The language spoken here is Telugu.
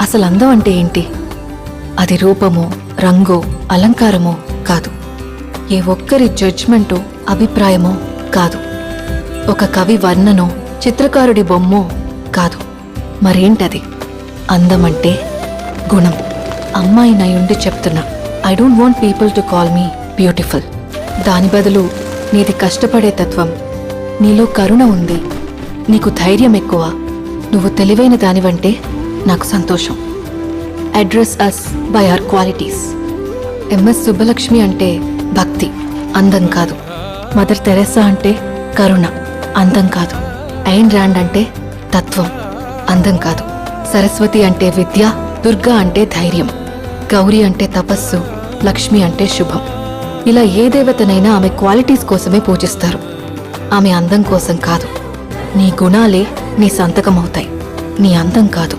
అసలు అందం అంటే ఏంటి? అది రూపమో, రంగో, అలంకారమో కాదు. ఏ ఒక్కరి జడ్జ్మెంటో, అభిప్రాయమో కాదు. ఒక కవి వర్ణనో, చిత్రకారుడి బొమ్మో కాదు. మరేంటది? అందమంటే గుణం. అమ్మాయినయుండి చెప్తున్నా, I don't want people to call me beautiful. దాని బదులు నీది కష్టపడే తత్వం, నీలో కరుణ ఉంది, నీకు ధైర్యం ఎక్కువ, నువ్వు తెలివైన దానివంటే నాకు సంతోషం. Address us by our qualities. M S Subbalakshmi అంటే భక్తి, అందం కాదు. మదర్ తెరెసా అంటే కరుణ, అందం కాదు. ఐన్ ర్యాండ్ అంటే తత్వం, అందం కాదు. సరస్వతి అంటే విద్య, దుర్గా అంటే ధైర్యం, గౌరీ అంటే తపస్సు, లక్ష్మి అంటే శుభం. ఇలా ఏ దేవతనైనా ఆమె క్వాలిటీస్ కోసమే పూజిస్తారు, ఆమె అందం కోసం కాదు. నీ గుణాలే నీ సంతకమవుతాయి, నీ అందం కాదు.